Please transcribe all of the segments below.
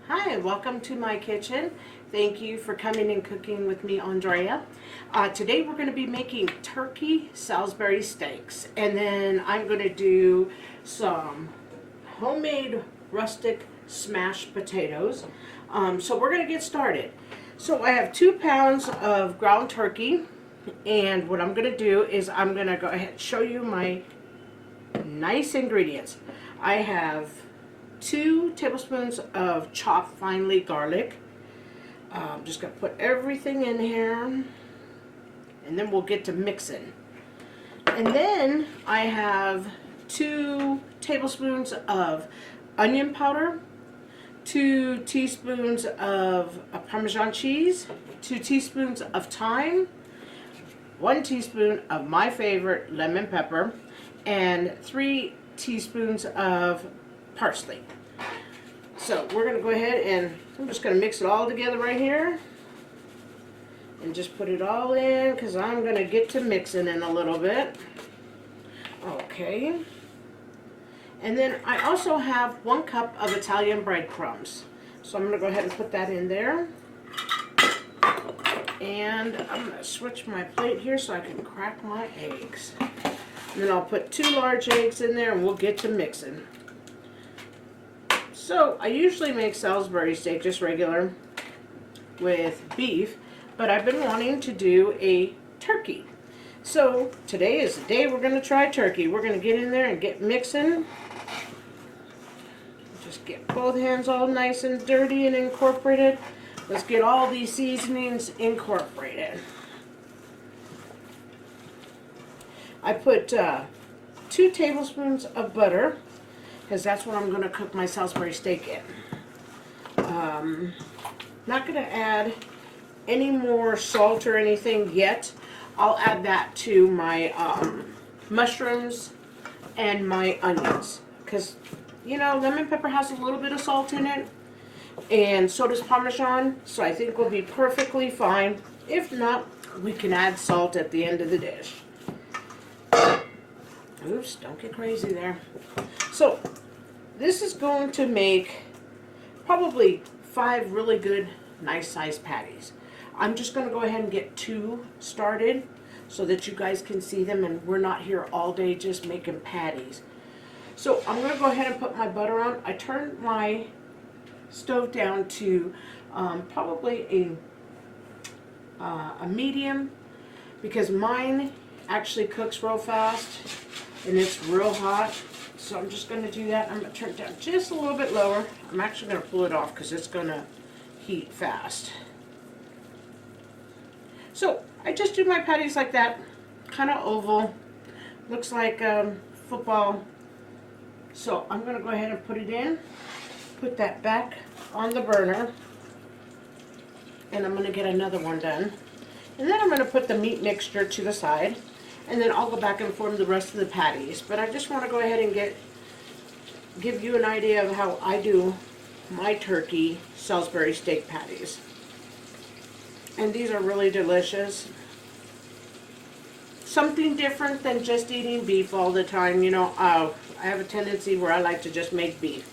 Hi, welcome to my kitchen. Thank you for coming and cooking with me, Andrea. Today we're going to be making turkey Salisbury steaks, and then I'm going to do some homemade rustic smashed potatoes. So we're going to get started. So I have 2 pounds of ground turkey, and what I'm going to do is I'm going to go ahead and show you my nice ingredients. I have 2 tablespoons of chopped finely garlic. I'm just going to put everything in here, and then we'll get to mixing. And then I have 2 tablespoons of onion powder, 2 teaspoons of Parmesan cheese, 2 teaspoons of thyme, 1 teaspoon of my favorite lemon pepper, and 3 teaspoons of parsley. So we're going to go ahead and I'm just going to mix it all together right here and just put it all in because I'm going to get to mixing in a little bit. Okay. And then I also have 1 cup of Italian breadcrumbs. So I'm going to go ahead and put that in there. And I'm going to switch my plate here so I can crack my eggs. And then I'll put 2 large eggs in there and we'll get to mixing. So I usually make Salisbury steak just regular with beef, but I've been wanting to do a turkey. So today is the day we're going to try turkey. We're going to get in there and get mixing. Just get both hands all nice and dirty and incorporated. Let's get all these seasonings incorporated. I put 2 tablespoons of butter, because that's what I'm going to cook my Salisbury steak in. Not going to add any more salt or anything yet. I'll add that to my mushrooms and my onions, because you know lemon pepper has a little bit of salt in it, and so does Parmesan, so I think we'll be perfectly fine. If not, we can add salt at the end of the dish. Oops, don't get crazy there. So this is going to make probably 5 really good, nice sized patties. I'm just going to go ahead and get 2 started so that you guys can see them and we're not here all day just making patties. So I'm going to go ahead and put my butter on. I turned my stove down to probably a medium, because mine actually cooks real fast and it's real hot. So I'm just going to do that. I'm going to turn it down just a little bit lower. I'm actually going to pull it off because it's going to heat fast. So I just do my patties like that, kind of oval. Looks like football. So I'm going to go ahead and put it in. Put that back on the burner. And I'm going to get another one done. And then I'm going to put the meat mixture to the side. And then I'll go back and form the rest of the patties. But I just want to go ahead and give you an idea of how I do my turkey Salisbury steak patties. And these are really delicious. Something different than just eating beef all the time. You know, I have a tendency where I like to just make beef.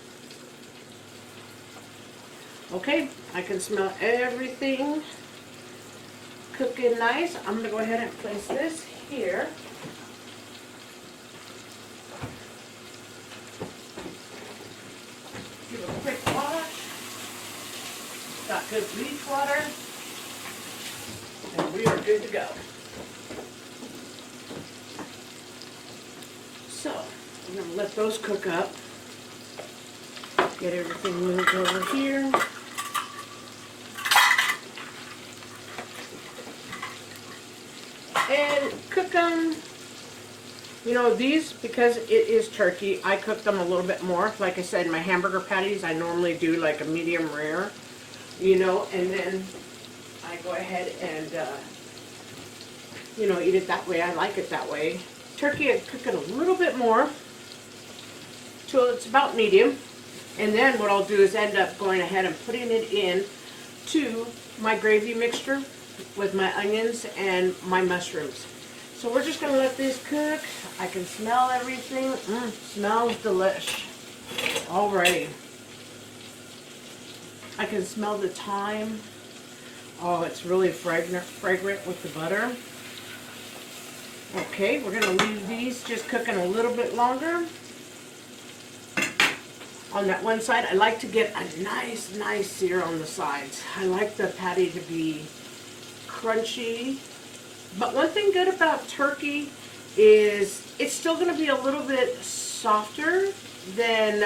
Okay, I can smell everything cooking nice. I'm going to go ahead and place this here. Give a quick wash. Got good bleach water. And we are good to go. So, I'm going to let those cook up. Get everything moved over here. And cook them, you know, these, because it is turkey, I cook them a little bit more. Like I said, my hamburger patties, I normally do like a medium rare, you know, and then I go ahead and, you know, eat it that way. I like it that way. Turkey, I cook it a little bit more till it's about medium. And then what I'll do is end up going ahead and putting it in to my gravy mixture with my onions and my mushrooms. So we're just going to let this cook. I can smell everything. Smells delish. Alrighty. I can smell the thyme. Oh, it's really fragrant with the butter. Okay, we're going to leave these just cooking a little bit longer. On that one side, I like to get a nice sear on the sides. I like the patty to be crunchy. But one thing good about turkey is it's still going to be a little bit softer than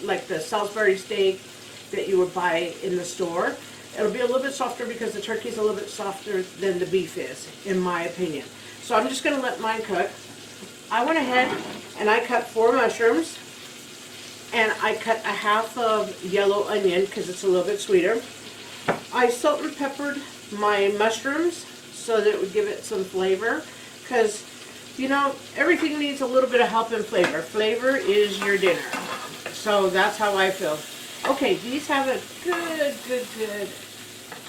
like the Salisbury steak that you would buy in the store. It'll be a little bit softer because the turkey is a little bit softer than the beef is, in my opinion. So I'm just going to let mine cook. I went ahead and I cut 4 mushrooms. And I cut a half of yellow onion because it's a little bit sweeter. I salt and peppered my mushrooms so that it would give it some flavor. Because, you know, everything needs a little bit of help in flavor. Flavor is your dinner. So that's how I feel. Okay, these have a good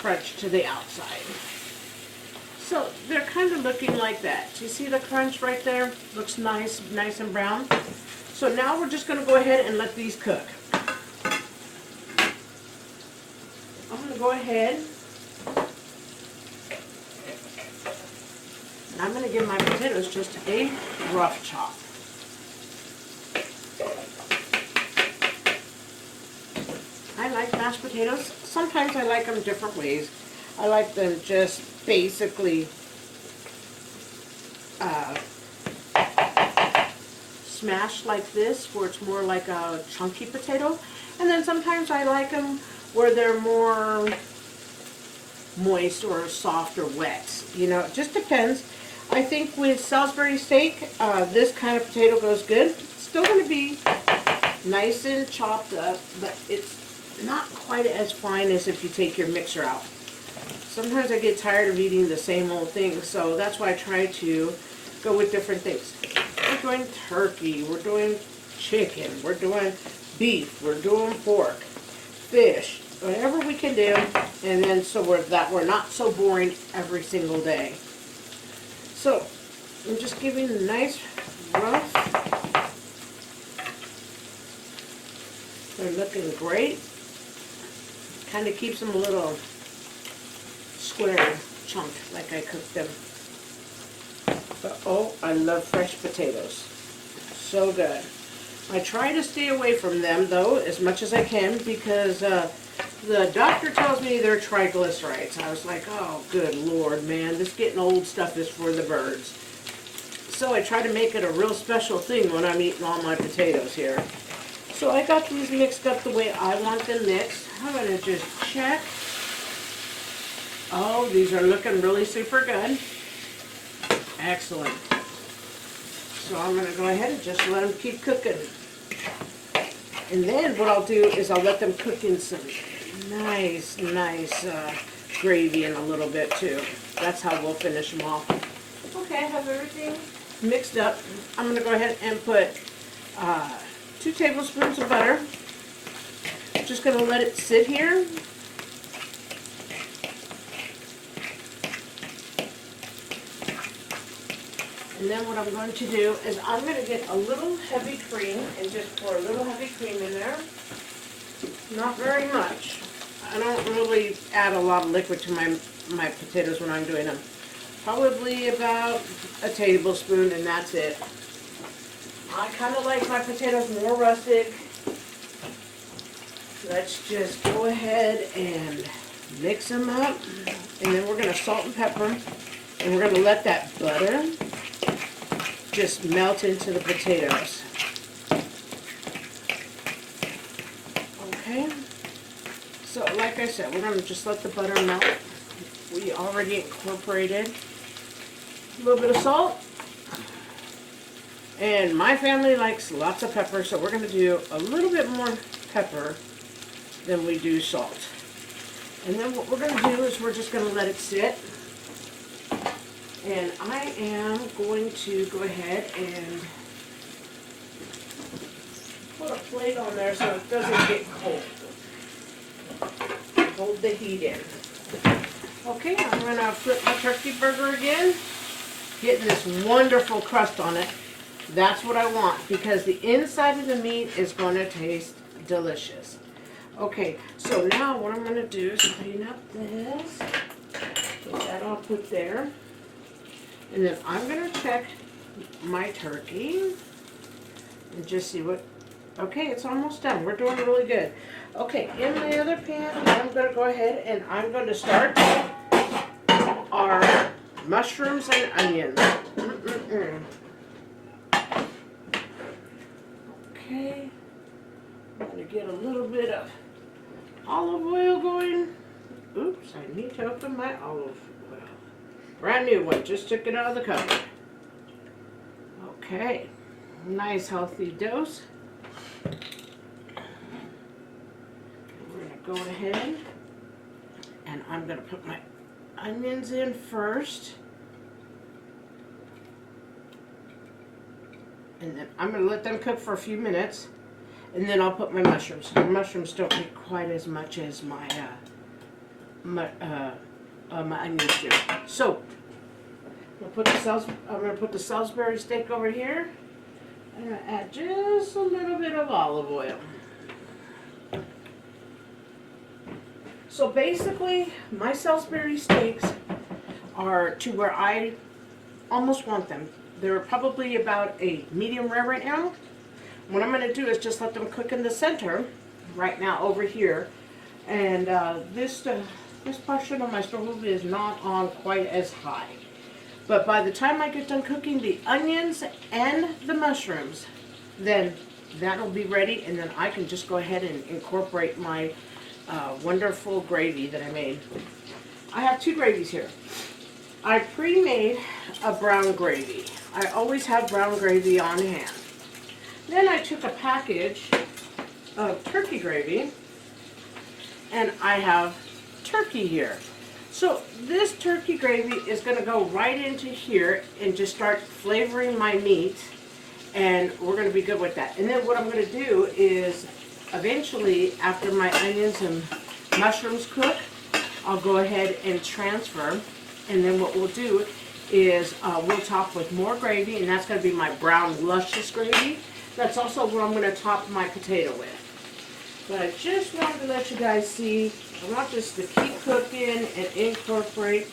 crunch to the outside. So they're kind of looking like that. Do you see the crunch right there? Looks nice and brown. So now we're just going to go ahead and let these cook. I'm going to go ahead and I'm going to give my potatoes just a rough chop. I like mashed potatoes. Sometimes I like them different ways. I like them just basically smashed like this, where it's more like a chunky potato. And then sometimes I like them where they're more moist or soft or wet. You know, it just depends. I think with Salisbury steak, this kind of potato goes good. It's still going to be nice and chopped up, but it's not quite as fine as if you take your mixer out. Sometimes I get tired of eating the same old thing, so that's why I try to go with different things. We're doing turkey, we're doing chicken, we're doing beef, we're doing pork, fish, whatever we can do, and then so we're not so boring every single day. So I'm just giving a nice rough. They're looking great. Kind of keeps them a little square chunk like I cooked them. But oh, I love fresh potatoes. So good. I try to stay away from them though as much as I can because the doctor tells me they're triglycerides. I was like, oh good Lord, man, this getting old stuff is for the birds. So I try to make it a real special thing when I'm eating all my potatoes here. So I got these mixed up the way I want them mixed. I'm going to just check. Oh, these are looking really super good. Excellent. So I'm going to go ahead and just let them keep cooking. And then what I'll do is I'll let them cook in some nice gravy in a little bit too. That's how we'll finish them off. Okay, I have everything mixed up. I'm going to go ahead and put 2 tablespoons of butter. I'm just going to let it sit here. And then what I'm going to do is I'm going to get a little heavy cream and just pour a little heavy cream in there. Not very much. I don't really add a lot of liquid to my potatoes when I'm doing them. Probably about a tablespoon and that's it. I kind of like my potatoes more rustic. Let's just go ahead and mix them up. And then we're going to salt and pepper them. And we're going to let that butter just melt into the potatoes. Okay. So like I said, we're going to just let the butter melt. We already incorporated a little bit of salt. And my family likes lots of pepper, so we're going to do a little bit more pepper than we do salt. And then what we're going to do is we're just going to let it sit. And I am going to go ahead and put a plate on there so it doesn't get cold. Hold the heat in. Okay, I'm going to flip my turkey burger again. Getting this wonderful crust on it. That's what I want because the inside of the meat is going to taste delicious. Okay, so now what I'm going to do is clean up this. Get that all put there. And then I'm going to check my turkey and just see what. Okay, it's almost done. We're doing really good. Okay, in my other pan, I'm going to go ahead and I'm going to start our mushrooms and onions. Okay, I'm going to get a little bit of olive oil going. Oops, I need to open my olive oil. Brand new one, just took it out of the cupboard. Okay, nice healthy dose. We're going to go ahead and I'm going to put my onions in first. And then I'm going to let them cook for a few minutes. And then I'll put my mushrooms. The mushrooms don't take quite as much as my onions do. So I'm going to put the Salisbury steak over here. I'm going to add just a little bit of olive oil. So basically, my Salisbury steaks are to where I almost want them. They're probably about a medium rare right now. What I'm going to do is just let them cook in the center right now over here. And this portion of my stove is not on quite as high. But by the time I get done cooking the onions and the mushrooms, then that'll be ready, and then I can just go ahead and incorporate my wonderful gravy that I made. I have two gravies here. I pre-made a brown gravy. I always have brown gravy on hand. Then I took a package of turkey gravy, and I have turkey here. So this turkey gravy is going to go right into here and just start flavoring my meat, and we're going to be good with that. And then what I'm going to do is eventually, after my onions and mushrooms cook, I'll go ahead and transfer, and then what we'll do is we'll top with more gravy, and that's going to be my brown luscious gravy. That's also what I'm going to top my potato with. But I just wanted to let you guys see, I want this to keep cooking and incorporate,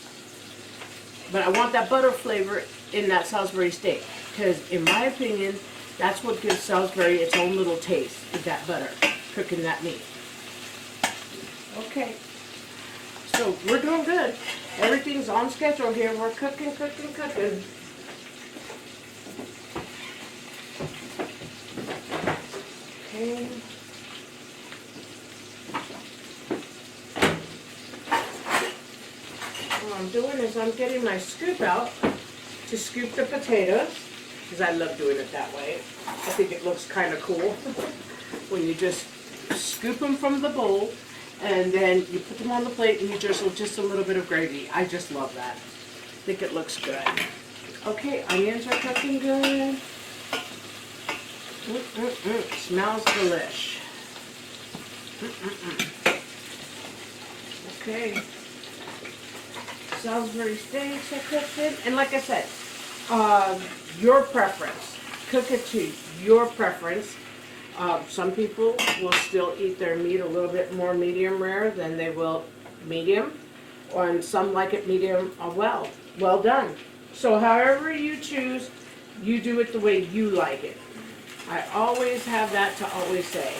but I want that butter flavor in that Salisbury steak, because in my opinion, that's what gives Salisbury its own little taste, is that butter, cooking that meat. Okay, so we're doing good. Everything's on schedule here. We're cooking, cooking, cooking. Okay. What I'm doing is I'm getting my scoop out to scoop the potatoes, because I love doing it that way. I think it looks kind of cool when you just scoop them from the bowl and then you put them on the plate and you drizzle just a little bit of gravy. I just love that. I think it looks good. Okay, onions are cooking good. Smells delish. Okay. Salisbury steaks are cooking. And like I said, your preference. Cook it to your preference. Some people will still eat their meat a little bit more medium rare than they will medium. And some like it medium well done. So however you choose, you do it the way you like it. I always have that to always say.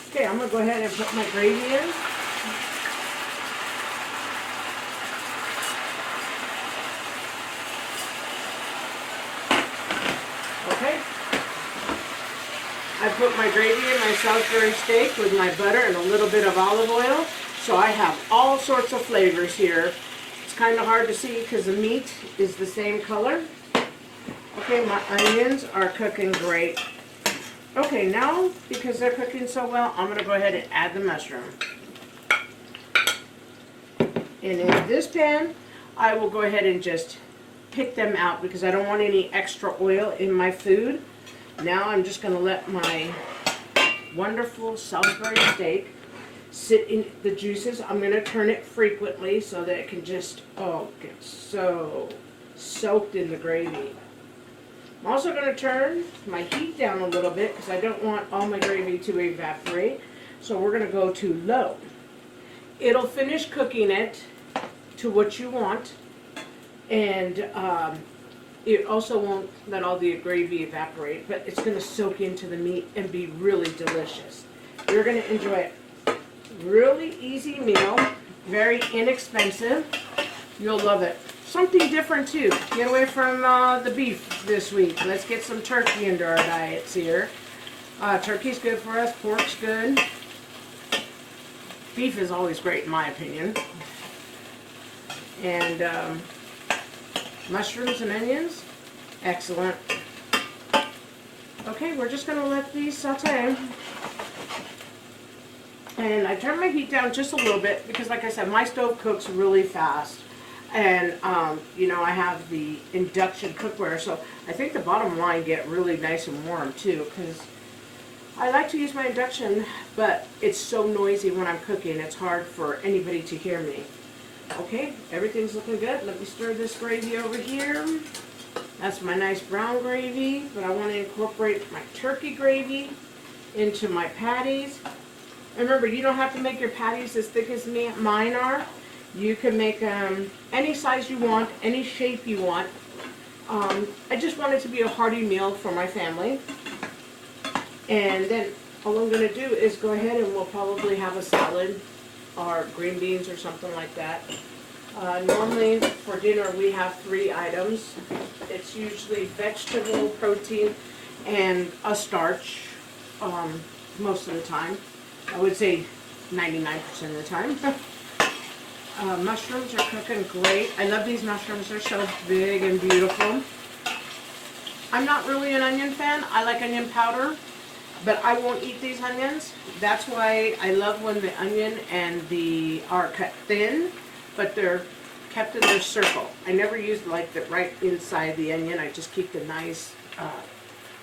Okay, I'm going to go ahead and put my gravy in. Okay. I put my gravy in my Salisbury steak with my butter and a little bit of olive oil. So I have all sorts of flavors here. It's kind of hard to see because the meat is the same color. Okay, my onions are cooking great. Okay, now, because they're cooking so well, I'm going to go ahead and add the mushroom. And in this pan, I will go ahead and just pick them out because I don't want any extra oil in my food. Now I'm just going to let my wonderful Salisbury steak sit in the juices. I'm going to turn it frequently so that it can just, get so soaked in the gravy. I'm also going to turn my heat down a little bit because I don't want all my gravy to evaporate. So we're going to go to low. It'll finish cooking it to what you want, and it also won't let all the gravy evaporate, but it's going to soak into the meat and be really delicious. You're going to enjoy it. Really easy meal, very inexpensive. You'll love it. Something different too. Get away from the beef this week. Let's get some turkey into our diets here. Turkey's good for us. Pork's good. Beef is always great in my opinion. And mushrooms and onions, excellent. Okay, we're just going to let these saute. And I turn my heat down just a little bit because, like I said, my stove cooks really fast. And, you know, I have the induction cookware, so I think the bottom line get really nice and warm too, because I like to use my induction, but it's so noisy when I'm cooking, it's hard for anybody to hear me. Okay, everything's looking good. Let me stir this gravy over here. That's my nice brown gravy, but I want to incorporate my turkey gravy into my patties. And remember, you don't have to make your patties as thick as mine are. You can make any size you want, any shape you want. I just want it to be a hearty meal for my family. And then all I'm going to do is go ahead and we'll probably have a salad or green beans or something like that. Normally for dinner we have 3 items. It's usually vegetable, protein, and a starch most of the time. I would say 99% of the time. Mushrooms are cooking great. I love these mushrooms. They're so big and beautiful. I'm not really an onion fan. I like onion powder, but I won't eat these onions. That's why I love when the onion and the are cut thin, but they're kept in their circle. I never use like the right inside the onion. I just keep the nice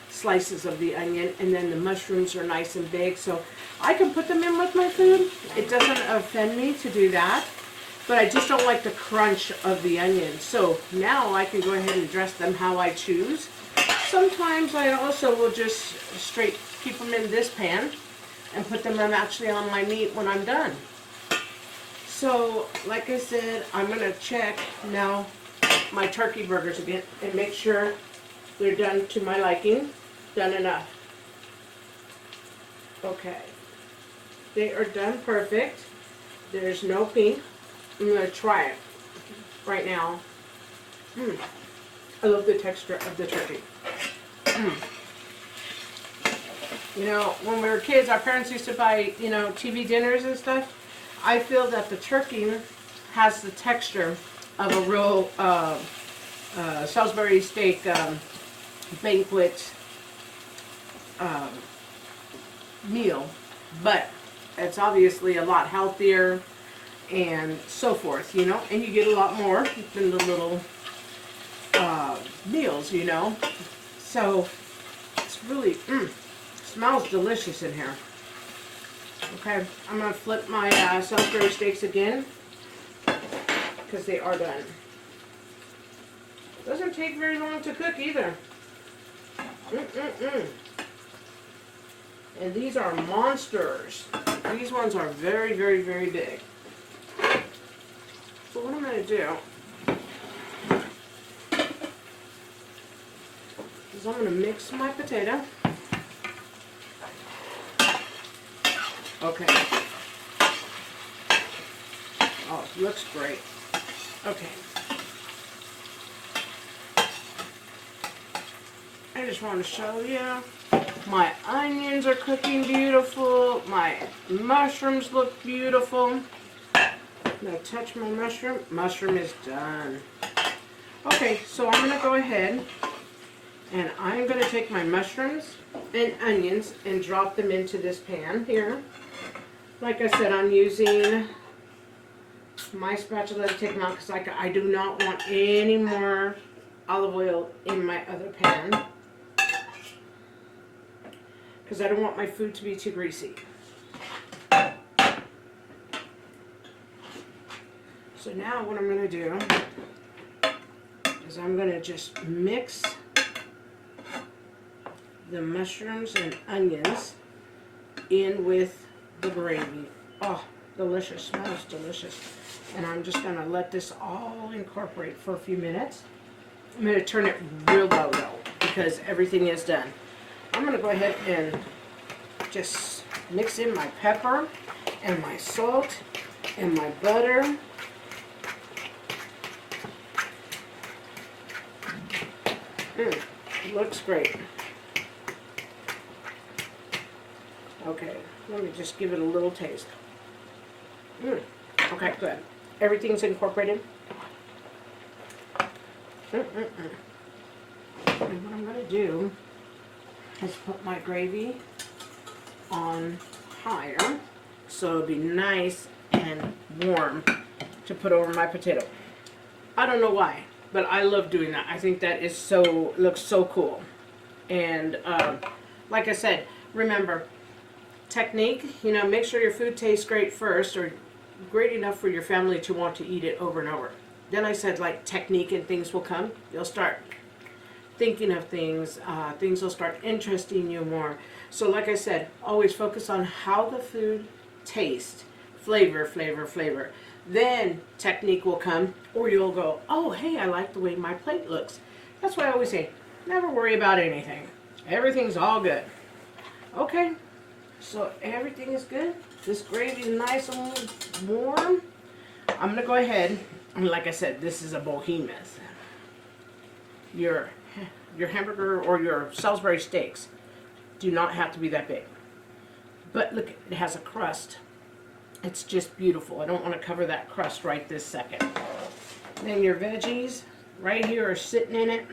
slices of the onion, and then the mushrooms are nice and big, so I can put them in with my food. It doesn't offend me to do that, but I just don't like the crunch of the onion. So now I can go ahead and dress them how I choose. Sometimes I also will just straight keep them in this pan and put them actually on my meat when I'm done. So like I said, I'm going to check now my turkey burgers again and make sure they're done to my liking. Done enough. Okay. They are done perfect. There's no pink. I'm going to try it right now. I love the texture of the turkey. You know, when we were kids, our parents used to buy, you know, TV dinners and stuff. I feel that the turkey has the texture of a real Salisbury steak banquet meal, but it's obviously a lot healthier and so forth, you know, and you get a lot more than the little meals, you know. So it's really smells delicious in here. Okay, I'm gonna flip my Salisbury steaks again because they are done. Doesn't take very long to cook either. And these are monsters. These ones are very, very, very big. So what I'm going to do is I'm going to mix my potato. Okay. Oh, it looks great. Okay. I just want to show you. My onions are cooking beautiful. My mushrooms look beautiful. I'm going to touch my mushroom. Mushroom is done. Okay, so I'm going to go ahead and I'm going to take my mushrooms and onions and drop them into this pan here. Like I said, I'm using my spatula to take them out because I do not want any more olive oil in my other pan, because I don't want my food to be too greasy. So now what I'm going to do is I'm going to just mix the mushrooms and onions in with the gravy. Oh, delicious, smells delicious. And I'm just gonna let this all incorporate for a few minutes. I'm gonna turn it real low though, because everything is done. I'm gonna go ahead and just mix in my pepper and my salt and my butter. Looks great. Okay, let me just give it a little taste. Okay, good. Everything's incorporated. And what I'm going to do is put my gravy on higher so it'll be nice and warm to put over my potato. I don't know why, but I love doing that. I think that is looks so cool. And like I said, remember, technique, make sure your food tastes great first, or great enough for your family to want to eat it over and over. Then I said, like, technique and things will come. You'll start thinking of things. Things will start interesting you more. So like I said, always focus on how the food tastes. Flavor, flavor, flavor. Then technique will come, or you'll go, oh, hey, I like the way my plate looks. That's why I always say, never worry about anything. Everything's all good. Okay, so everything is good. This gravy is nice and warm. I'm going to go ahead, and like I said, this is a behemoth. Your hamburger or your Salisbury steaks do not have to be that big. But look, it has a crust. It's just beautiful. I don't want to cover that crust right this second. Then your veggies right here are sitting in it.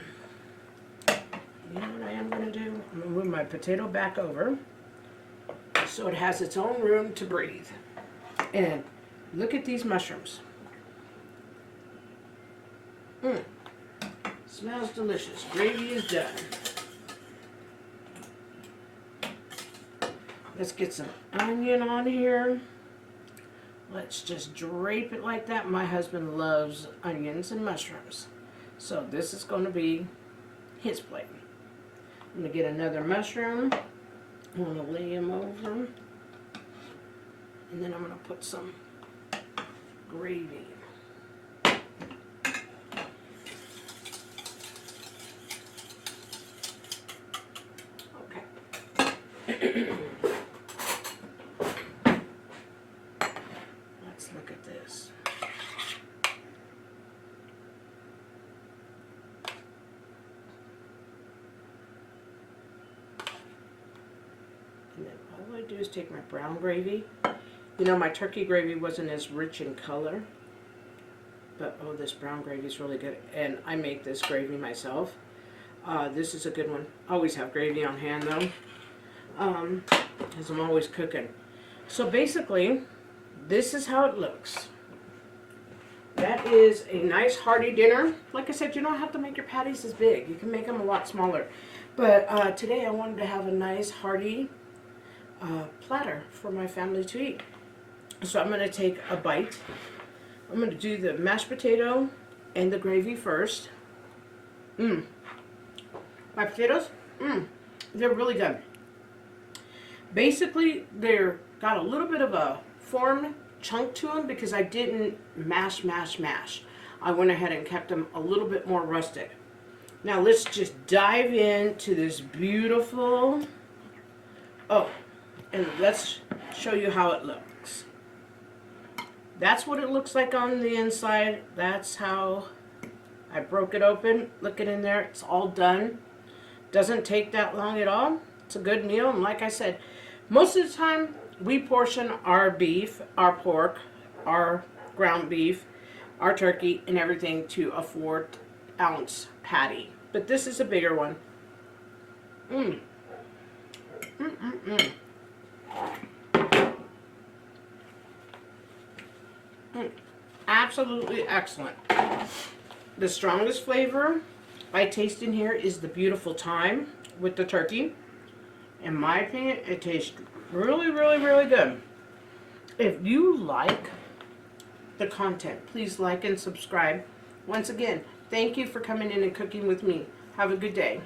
You know what I am going to do? I'm going to move my potato back over so it has its own room to breathe. And look at these mushrooms. Smells delicious. Gravy is done. Let's get some onion on here. Let's just drape it like that. My husband loves onions and mushrooms. So this is going to be his plate. I'm going to get another mushroom. I'm going to lay him over. And then I'm going to put some gravy. Okay. Let's look at this. And then all I do is take my brown gravy. My turkey gravy wasn't as rich in color, but oh, this brown gravy is really good. And I make this gravy myself. This is a good one. Always have gravy on hand though, because I'm always cooking. So basically, this is how it looks. That is a nice hearty dinner. Like I said, you don't have to make your patties as big. You can make them a lot smaller. But today I wanted to have a nice hearty platter for my family to eat. So I'm going to take a bite. I'm going to do the mashed potato and the gravy first. My potatoes, they're really good. Basically, they're got a little bit of a formed chunk to them because I didn't mash. I went ahead and kept them a little bit more rustic. Now let's just dive into this beautiful, and let's show you how it looks. That's what it looks like on the inside. That's how I broke it open. Look it in there. It's all done. Doesn't take that long at all. It's a good meal. And like I said, most of the time we portion our beef, our pork, our ground beef, our turkey, and everything to a 4-ounce patty. But this is a bigger one. Absolutely excellent. The strongest flavor I taste in here is the beautiful thyme with the turkey. In my opinion, it tastes really, really, really good. If you like the content, please like and subscribe. Once again, thank you for coming in and cooking with me. Have a good day.